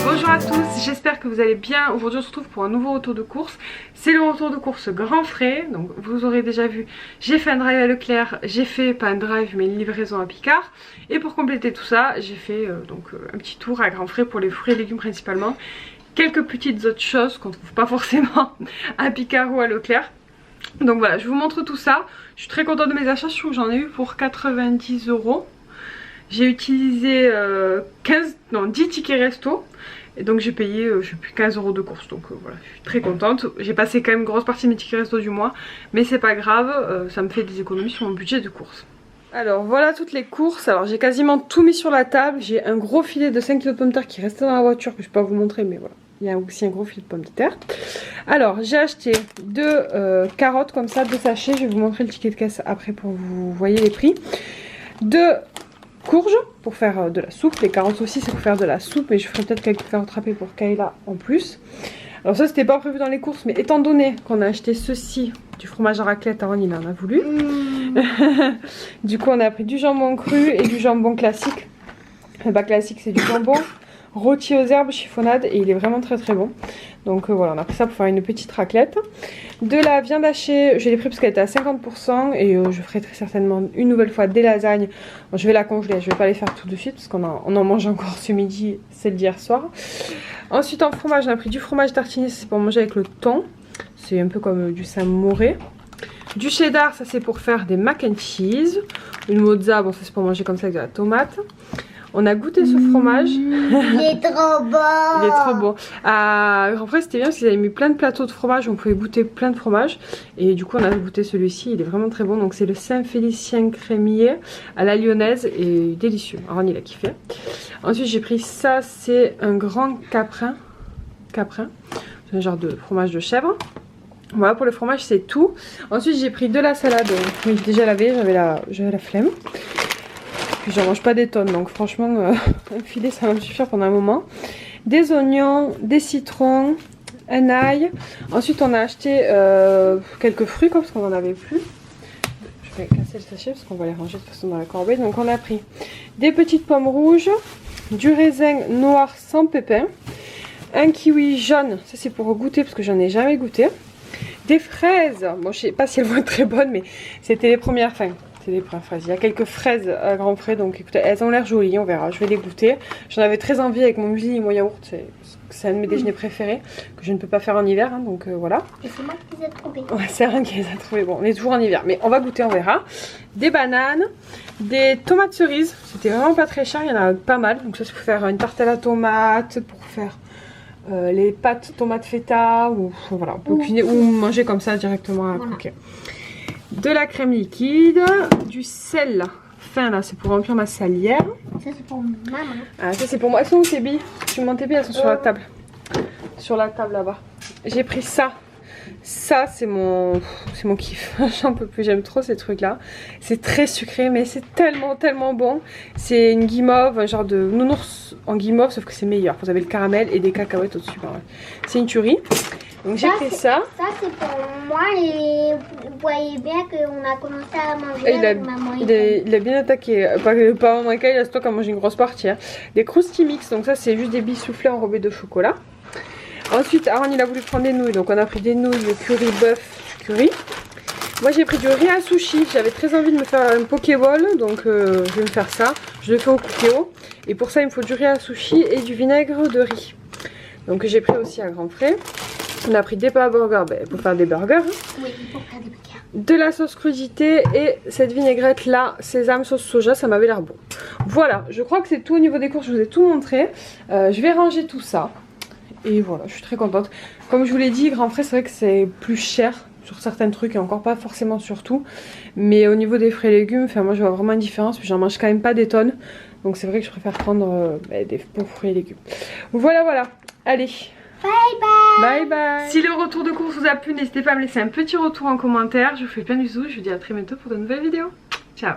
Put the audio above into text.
Bonjour à tous, j'espère que vous allez bien. Aujourd'hui on se retrouve pour un nouveau retour de course. C'est le retour de course grand frais. Donc vous aurez déjà vu, j'ai fait un drive à Leclerc, j'ai fait pas un drive mais une livraison à Picard. Et pour compléter tout ça, j'ai fait un petit tour à grand frais pour les fruits et légumes principalement. Quelques petites autres choses qu'on ne trouve pas forcément à Picard ou à Leclerc. Donc voilà, je vous montre tout ça. Je suis très contente de mes achats, je trouve que j'en ai eu pour 90 €. J'ai utilisé 10 tickets resto. Et donc j'ai payé, je sais plus, 15 € de course. Donc voilà, je suis très contente. J'ai passé quand même une grosse partie de mes tickets resto du mois. Mais c'est pas grave, ça me fait des économies sur mon budget de course. Alors voilà toutes les courses. Alors j'ai quasiment tout mis sur la table. J'ai un gros filet de 5 kg de pommes de terre qui restait dans la voiture, que je peux pas vous montrer, mais voilà. Il y a aussi un gros filet de pommes de terre. Alors j'ai acheté 2 carottes comme ça, 2 sachets. Je vais vous montrer le ticket de caisse après pour que vous voyez les prix. 2 courges pour faire de la soupe. Les carottes aussi c'est pour faire de la soupe, mais je ferai peut-être quelques carottes râpées pour Kayla en plus. Alors ça c'était pas prévu dans les courses, mais étant donné qu'on a acheté ceci, du fromage à raclette, Aaron il en a voulu. Du coup on a pris du jambon cru et du jambon classique. Le bas classique c'est du jambon rôti aux herbes chiffonnade et il est vraiment très très bon. Donc voilà, on a pris ça pour faire une petite raclette. De la viande hachée, je l'ai pris parce qu'elle était à 50% et je ferai très certainement une nouvelle fois des lasagnes. Bon, je vais la congeler, je vais pas les faire tout de suite parce qu'on en mange encore ce midi, celle d'hier soir. Ensuite en fromage, on a pris du fromage tartiné, c'est pour manger avec le thon. C'est un peu comme du Saint-Mauré. Du cheddar, ça c'est pour faire des mac and cheese. Une mozza, bon ça c'est pour manger comme ça avec de la tomate. On a goûté ce fromage. Il est trop bon. Il est trop bon. En vrai c'était bien parce qu'ils avaient mis plein de plateaux de fromage. On pouvait goûter plein de fromages. Et du coup on a goûté celui-ci. Il est vraiment très bon. Donc c'est le Saint-Félicien crémier à la lyonnaise. Et délicieux. Aaron il a kiffé. Ensuite j'ai pris ça. C'est un grand caprin. Caprin. C'est un genre de fromage de chèvre. Voilà pour le fromage c'est tout. Ensuite j'ai pris de la salade. Oui déjà lavé. J'avais la flemme. Puis j'en mange pas des tonnes, donc franchement un filet ça va me suffire pendant un moment. Des oignons, des citrons, un ail. Ensuite on a acheté quelques fruits parce qu'on en avait plus. Je vais casser le sachet parce qu'on va les ranger de toute façon dans la corbeille. Donc on a pris des petites pommes rouges, du raisin noir sans pépins, un kiwi jaune, ça c'est pour goûter parce que j'en ai jamais goûté. Des fraises, bon je sais pas si elles vont être très bonnes mais c'était les premières fins. C'est des fraises. Il y a quelques fraises à grand frais, donc écoutez, elles ont l'air jolies, on verra. Je vais les goûter. J'en avais très envie avec mon muesli et mon yaourt. C'est un de mes déjeuners préférés que je ne peux pas faire en hiver, hein, donc voilà. Et c'est moi qui les ai trouvés. Ouais, c'est rien qui les a trouvés. Bon, on est toujours en hiver, mais on va goûter, on verra. Des bananes, des tomates cerises. C'était vraiment pas très cher, il y en a pas mal. Donc ça c'est pour faire une tarte à la tomate, pour faire les pâtes tomates feta, ou voilà, on peut cuisiner ou manger comme ça directement à croquer. De la crème liquide, du sel fin là, c'est pour remplir ma salière. Ça c'est pour maman. Ah, ça c'est pour moi. Elles sont où tes billes? Tu me montres tes billes, elles sont sur la table. Sur la table là-bas. J'ai pris ça. Ça c'est mon kiff. J'en peux plus, j'aime trop ces trucs là. C'est très sucré mais c'est tellement tellement bon. C'est une guimauve, un genre de nounours en guimauve sauf que c'est meilleur. Vous avez le caramel et des cacahuètes au-dessus. C'est une tuerie. Donc j'ai pris ça. Ça c'est pour moi et vous voyez bien qu'on a commencé à manger avec maman. Il a bien attaqué. Pas maman et Kyle, il stock à manger une grosse partie. Hein. Des Krusty Mix, donc ça c'est juste des billes soufflées enrobées de chocolat. Ensuite Aaron il a voulu prendre des nouilles, donc on a pris des nouilles de curry bœuf curry. Moi j'ai pris du riz à sushi, j'avais très envie de me faire un pokéball, donc je vais me faire ça. Je le fais au Cookéo. Et pour ça il me faut du riz à sushi et du vinaigre de riz. Donc j'ai pris aussi à grands frais. On a pris des pâtes à burger pour faire des burgers. Oui, pour faire des burgers. De la sauce crudité et cette vinaigrette là, sésame, sauce soja, ça m'avait l'air bon. Voilà, je crois que c'est tout au niveau des courses, je vous ai tout montré. Je vais ranger tout ça. Et voilà, je suis très contente. Comme je vous l'ai dit, grand frais, c'est vrai que c'est plus cher sur certains trucs et encore pas forcément sur tout. Mais au niveau des fruits et légumes, moi je vois vraiment une différence. Puis j'en mange quand même pas des tonnes. Donc c'est vrai que je préfère prendre des bons fruits et légumes. Voilà, voilà. Allez. Bye bye. Bye bye. Si le retour de course vous a plu, n'hésitez pas à me laisser un petit retour en commentaire. Je vous fais plein de bisous. Je vous dis à très bientôt pour de nouvelles vidéos. Ciao.